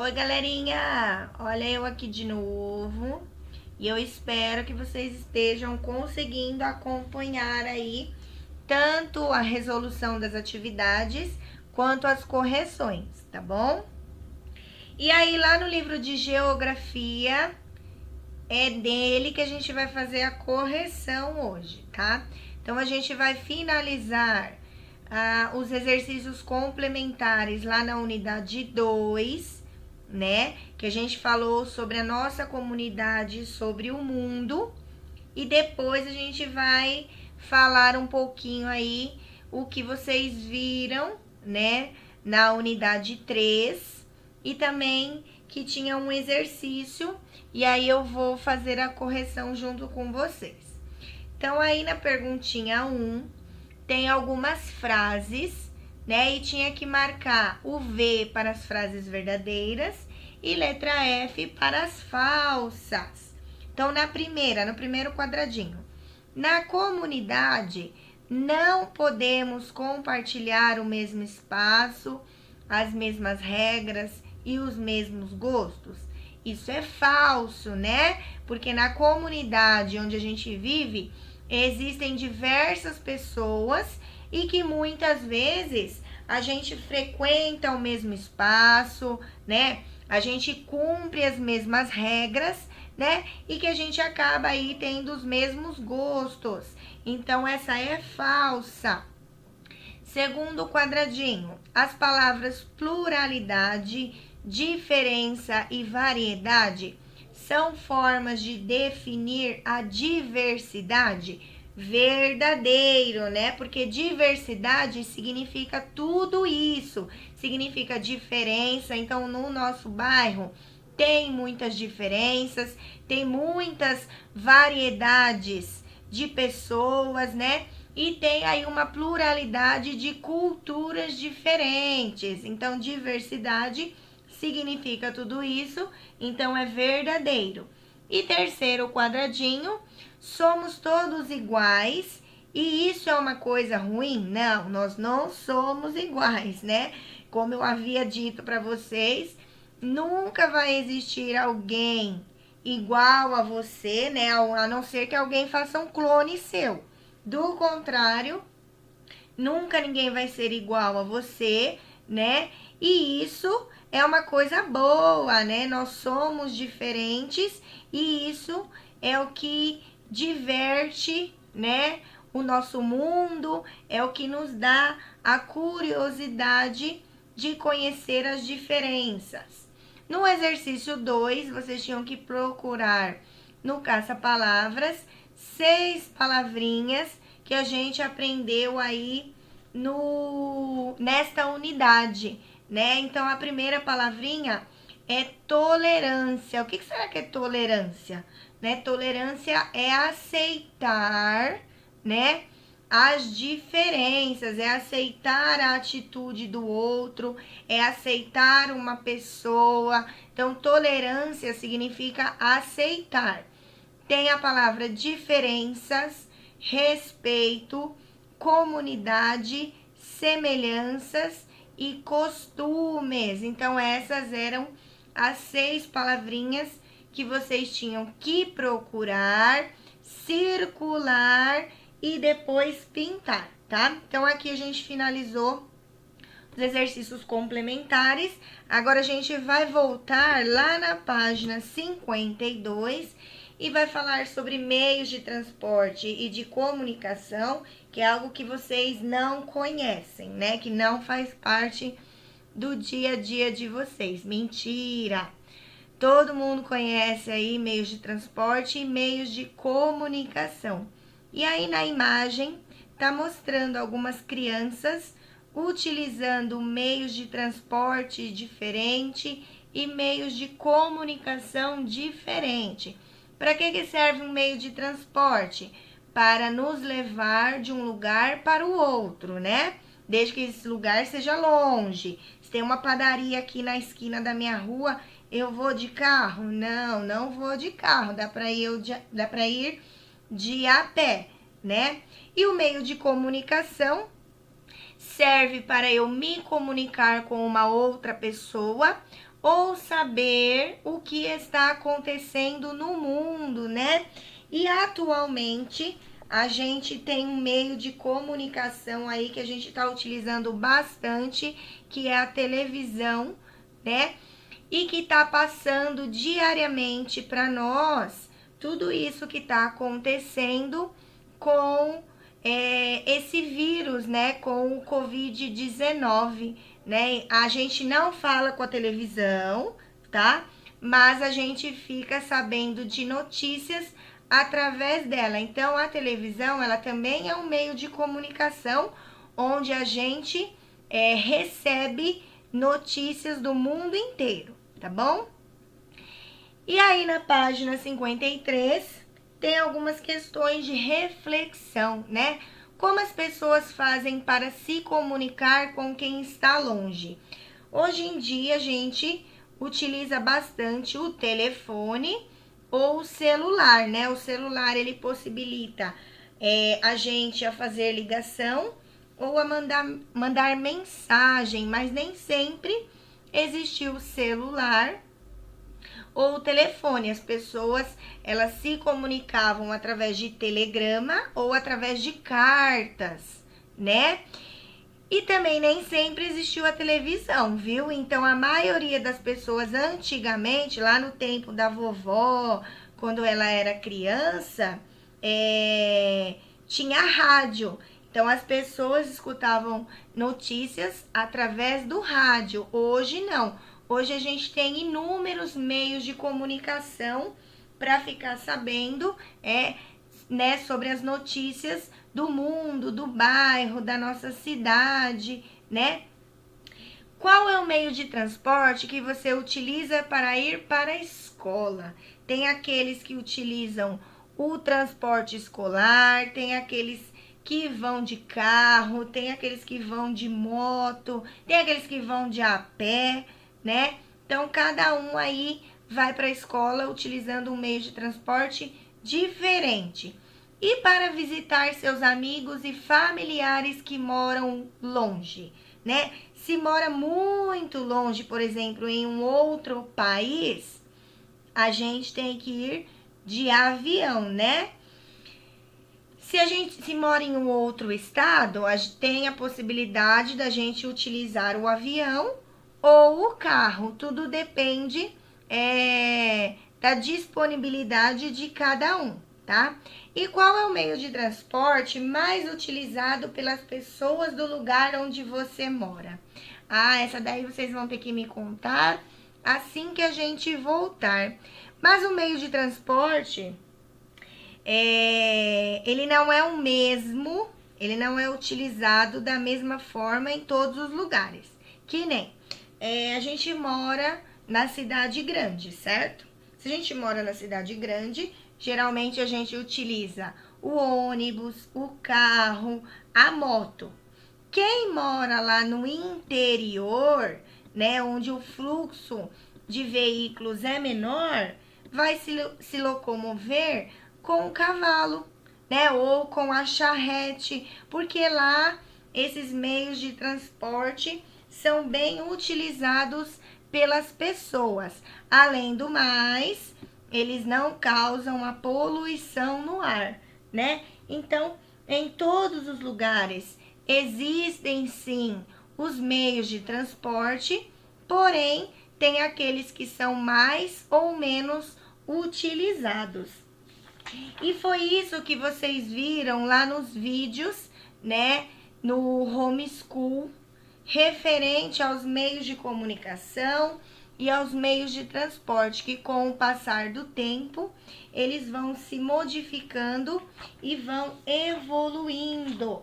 Oi, galerinha! Olha eu aqui de novo e eu espero que vocês estejam conseguindo acompanhar aí tanto a resolução das atividades quanto as correções, tá bom? E aí, lá no livro de geografia, é dele que a gente vai fazer a correção hoje, tá? Então, a gente vai finalizar os exercícios complementares lá na unidade 2, né? Que a gente falou sobre a nossa comunidade, sobre o mundo. E depois a gente vai falar um pouquinho aí o que vocês viram, né? Na unidade 3. E também que tinha um exercício. E aí eu vou fazer a correção junto com vocês. Então, aí na perguntinha 1, tem algumas frases, né? E tinha que marcar o V para as frases verdadeiras e letra F para as falsas. Então, no primeiro quadradinho, na comunidade não podemos compartilhar o mesmo espaço, as mesmas regras e os mesmos gostos. Isso é falso, né? Porque na comunidade onde a gente vive, existem diversas pessoas e que muitas vezes a gente frequenta o mesmo espaço, né? A gente cumpre as mesmas regras, né? E que a gente acaba aí tendo os mesmos gostos. Então, essa é falsa. Segundo quadradinho, as palavras pluralidade, diferença e variedade são formas de definir a diversidade? Verdadeiro, né? Porque diversidade significa tudo isso, significa diferença. Então, no nosso bairro tem muitas diferenças, tem muitas variedades de pessoas, né? E tem aí uma pluralidade de culturas diferentes. Então, diversidade significa tudo isso, então é verdadeiro. E terceiro quadradinho, somos todos iguais e isso é uma coisa ruim? Não, nós não somos iguais, né? Como eu havia dito para vocês, nunca vai existir alguém igual a você, né? A não ser que alguém faça um clone seu. Do contrário, nunca ninguém vai ser igual a você, né? E isso é uma coisa boa, né? Nós somos diferentes e isso é o que diverte, né? O nosso mundo, é o que nos dá a curiosidade de conhecer as diferenças. No exercício 2, vocês tinham que procurar no caça-palavras 6 palavrinhas que a gente aprendeu aí nesta unidade, né? Então, a primeira palavrinha é tolerância. O que será que é tolerância? Né? Tolerância é aceitar, né? As diferenças, é aceitar a atitude do outro, é aceitar uma pessoa. Então, tolerância significa aceitar. Tem a palavra diferenças, respeito, comunidade, semelhanças e costumes. Então, essas eram as 6 palavrinhas que vocês tinham que procurar, circular e depois pintar, tá? Então, aqui a gente finalizou os exercícios complementares. Agora, a gente vai voltar lá na página 52 e vai falar sobre meios de transporte e de comunicação, que é algo que vocês não conhecem, né? Que não faz parte do dia a dia de vocês. Mentira! Todo mundo conhece aí meios de transporte e meios de comunicação. E aí na imagem tá mostrando algumas crianças utilizando meios de transporte diferente e meios de comunicação diferente. Para que serve um meio de transporte? Para nos levar de um lugar para o outro, né? Desde que esse lugar seja longe. Se tem uma padaria aqui na esquina da minha rua, eu vou de carro? Não, não vou de carro. Dá para ir de a pé, né? E o meio de comunicação serve para eu me comunicar com uma outra pessoa ou saber o que está acontecendo no mundo, né? E atualmente a gente tem um meio de comunicação aí que a gente está utilizando bastante, que é a televisão, né? E que está passando diariamente para nós tudo isso que está acontecendo com esse vírus, né? Com o Covid-19, né? A gente não fala com a televisão, tá? Mas a gente fica sabendo de notícias através dela. Então, a televisão, ela também é um meio de comunicação onde a gente recebe notícias do mundo inteiro, tá bom? E aí, na página 53, tem algumas questões de reflexão, né? Como as pessoas fazem para se comunicar com quem está longe? Hoje em dia, a gente utiliza bastante o telefone ou o celular, né? O celular, ele possibilita a gente a fazer ligação ou a mandar mensagem, mas nem sempre existiu o celular ou o telefone. As pessoas, elas se comunicavam através de telegrama ou através de cartas, né? E também nem sempre existiu a televisão, viu? Então, a maioria das pessoas antigamente, lá no tempo da vovó, quando ela era criança, tinha rádio. Então, as pessoas escutavam notícias através do rádio. Hoje, não. Hoje, a gente tem inúmeros meios de comunicação para ficar sabendo né, sobre as notícias do mundo, do bairro, da nossa cidade, né? Qual é o meio de transporte que você utiliza para ir para a escola? Tem aqueles que utilizam o transporte escolar, tem aqueles que vão de carro, tem aqueles que vão de moto, tem aqueles que vão de a pé, né? Então, cada um aí vai para a escola utilizando um meio de transporte diferente. E para visitar seus amigos e familiares que moram longe, né? Se mora muito longe, por exemplo, em um outro país, a gente tem que ir de avião, né? Se a gente se mora em um outro estado, a gente tem a possibilidade da gente utilizar o avião ou o carro. Tudo depende da disponibilidade de cada um, tá? E qual é o meio de transporte mais utilizado pelas pessoas do lugar onde você mora? Ah, essa daí vocês vão ter que me contar assim que a gente voltar. Mas o meio de transporte, ele não é o mesmo, ele não é utilizado da mesma forma em todos os lugares. Que nem a gente mora na cidade grande, certo? Se a gente mora na cidade grande, geralmente a gente utiliza o ônibus, o carro, a moto. Quem mora lá no interior, né, onde o fluxo de veículos é menor, vai se locomover com o cavalo, né, ou com a charrete, porque lá esses meios de transporte são bem utilizados pelas pessoas. Além do mais, eles não causam a poluição no ar, né? Então, em todos os lugares existem sim os meios de transporte, porém, tem aqueles que são mais ou menos utilizados. E foi isso que vocês viram lá nos vídeos, né? No homeschool, referente aos meios de comunicação e aos meios de transporte, que com o passar do tempo, eles vão se modificando e vão evoluindo.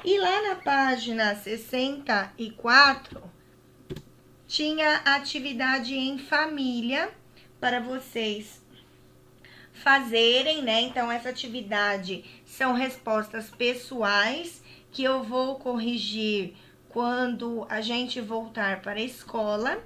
E lá na página 64, tinha atividade em família para vocês fazerem, né? Então, essa atividade são respostas pessoais que eu vou corrigir quando a gente voltar para a escola.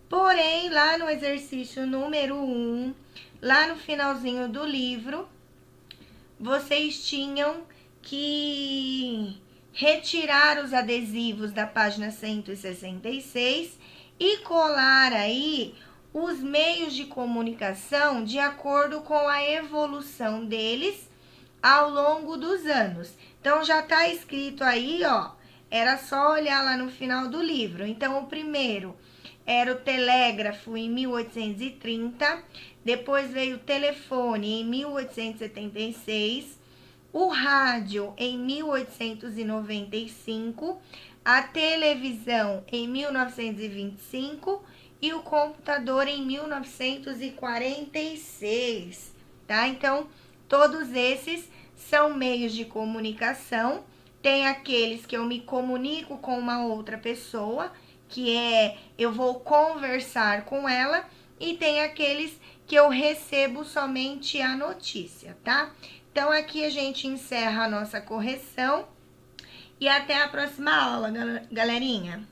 Porém, lá no exercício número 1, lá no finalzinho do livro, vocês tinham que retirar os adesivos da página 166 e colar aí os meios de comunicação de acordo com a evolução deles ao longo dos anos. Então já tá escrito aí, ó, era só olhar lá no final do livro. Então o primeiro era o telégrafo em 1830, depois veio o telefone em 1876, o rádio em 1895, a televisão em 1925 e o computador em 1946, tá? Então, todos esses são meios de comunicação. Tem aqueles que eu me comunico com uma outra pessoa, que é eu vou conversar com ela, e tem aqueles que eu recebo somente a notícia, tá? Então, aqui a gente encerra a nossa correção e até a próxima aula, galerinha!